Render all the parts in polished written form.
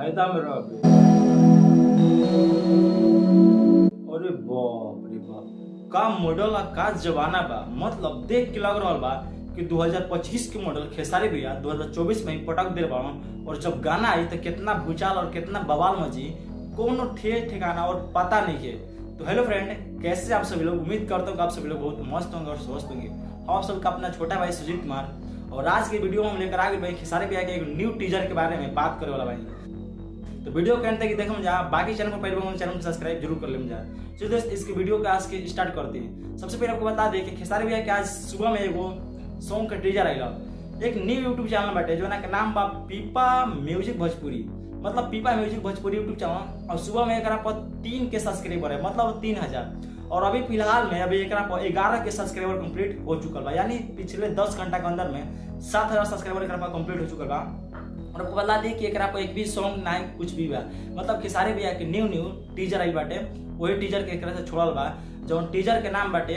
फायदा में रह गए। अरे बाप रे बाप, का मॉडल का जमाना बा। मतलब देख के लग रहा बा कि 2025 के मॉडल खेसारी भैया 2024 में ही पटक दे बाड़न। और जब गाना आई तो कितना भूचाल और कितना बवाल मची, कोनो ठिकाना और पता नहीं है। तो हेलो फ्रेंड, कैसे आप सभी लोग? उम्मीद करता हूँ कि आप सभी लोग बहुत मस्त होंगे और स्वस्थ होंगे। आप सबका अपना छोटा भाई सुजीत कुमार, और आज की वीडियो में हम लेकर आ गए भाई खेसारी भैया के एक न्यू टीजर के बारे में बात करे वाला भाई। तो वीडियो के अंत तक देखो जा, बाकी चैनल पर पहले हम चैनल को सब्सक्राइब जरूर कर लें जा। चलिए दोस्त, इसकी वीडियो को आज के स्टार्ट करते हैं। सबसे पहले आपको बता दें कि खेसारी भैया के आज सुबह में एगो सॉन्ग का टीजर आएगा। एक न्यू यूट्यूब चैनल बाटे जो ना के नाम बा पीपा म्यूजिक भोजपुरी, मतलब पीपा म्यूजिक भोजपुरी यूट्यूब चैनल। और सुबह में एकरा पर 3 के सब्सक्राइबर है, मतलब 3000। और अभी फिलहाल में अभी एकरा पर 11 के सब्सक्राइबर कंप्लीट हो चुका बा, यानी पिछले 10 घंटा के अंदर में 7000 सब्सक्राइबर एकरा पर कंप्लीट हो चुका बा। और आपको बता दी कि एकरा पर एक भी सॉन्ग ना कुछ भी बा, मतलब खेसारी भैया के न्यू टीजर आई बाटे, वही टीजर के एकरा से छोड़ल बा। जौन टीजर के नाम बाटे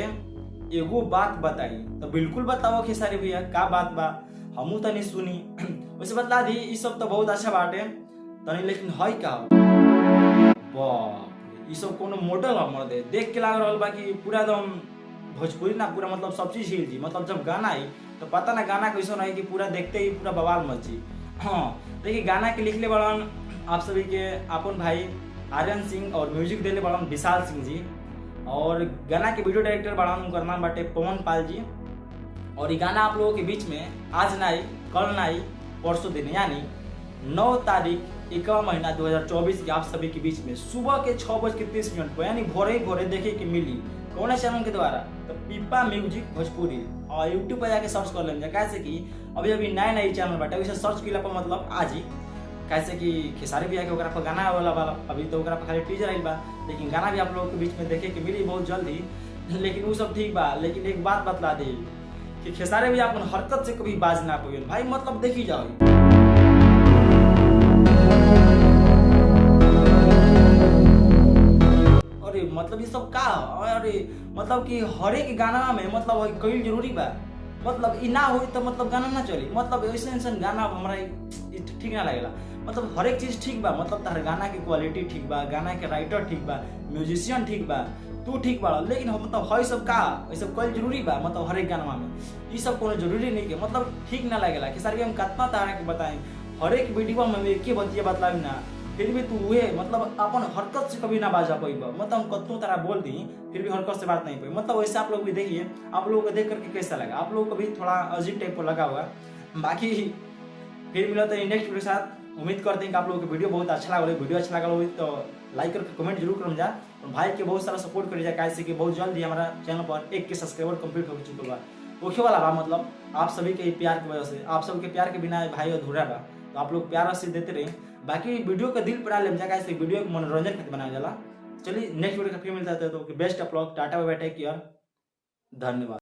एगो बात बताई। तो बिल्कुल बताओ खेसारी भैया का बात बा, हमू तनी सुनी। वैसे बतला दी ई सब तो बहुत अच्छा बाटे तनी, लेकिन है का बाप, ई सब कोनो मॉडल हमर दे देख के लाग रहल बा कि पूरा एकदम भोजपुरी ना पूरा, मतलब सब चीज हिल जी। मतलब जब गाना आई तो पता ना गाना कैसा रही कि पूरा देखते ही पूरा बवाल मची। हाँ देखिए, गाना के लिखले बड़न आप सभी के अपन भाई आर्यन सिंह, और म्यूजिक देले बड़न विशाल सिंह जी, और गाना के वीडियो डायरेक्टर बड़न उनका नाम बाटे पवन पाल जी। और ये गाना आप लोगों के बीच में आज ना आई, कल ना आई, परसों दिन यानी 9 तारीख 1वां महीना 2024 के आप सभी के बीच में सुबह के 6:30 पर, यानी भोरे ही भोरे देखे के मिली। कौन चैनल के द्वारा? तो पीपा म्यूजिक भोजपुरी। और यूट्यूब पर जाके सर्च कर लेंगे, कैसे कि अभी अभी नया चैनल बाटे, वैसे सर्च किला पर मतलब आज ही, कैसे कि खेसारी भैया के ओकरा पर गाना वाला अभी तो ओकरा पर खाली टीजर आइल बा, लेकिन गाना भी आप लोगों के बीच में देखे के मिली बहुत जल्दी। लेकिन वो सब ठीक बा, लेकिन एक बात बतला दी कि खेसारी भैया अपन हरकत से कभी बाज ना पाइल भाई। मतलब देखी जाओ, अरे मतलब ये सब का, अरे मतलब कि हर एक गाना में मतलब कई जरूरी बा। मतलब ई ना होई तो मतलब गाना ना चली। मतलब ऐसा गाना हमरा ठीक ना लगेला। मतलब हर एक चीज ठीक बा, मतलब तार गाना की क्वालिटी ठीक बा, गाना के राइटर ठीक बा, म्यूजिशियन ठीक बा, तू ठीक बा, लेकिन मतलब है सब का, ये सब कल जरूरी बा। मतलब हर एक गाना में ये सब कोनो जरूरी नहीं के, मतलब ठीक ना लगेला। खेसारी हम कितना तारा के बताएं, हर एक वीडियो में एक के बतिया बतलाई ना, फिर भी तू हुए मतलब अपन हरकत से कभी ना बाजा पाइबा। मतलब हम कतों तारा बोल दी फिर भी हरकत से बात नहीं पाई। मतलब वैसे आप लोग भी देखिए, आप लोगों को देख करके कैसा लगा? आप लोगों को भी थोड़ा अजीब टाइप को लगा हुआ। बाकी फिर मिला तो नेक्स्ट वीडियो के साथ। उम्मीद करते हैं कि आप लोगों को वीडियो बहुत अच्छा लगा। वीडियो अच्छा लगा हो तो लाइक करके कमेंट जरूर कर जा, और भाई के बहुत सारा सपोर्ट कर जा, कैसे कि बहुत जल्द ही हमारा चैनल पर 1 के सब्सक्राइबर कंप्लीट हो चुका बा। ओके वाला बा, मतलब आप सभी के प्यार की वजह से, आप सबके प्यार के बिना भाई अधूरा बा। तो आप लोग प्यार से देते रहे। बाकी वीडियो का दिल पड़ा ले जा, कैसे वीडियो को मनोरंजन खातिर बनाया जाला। चलिए नेक्स्ट वीडियो का फिर मिलता है, तो best of luck, ta-ta bye bye, take care, धन्यवाद।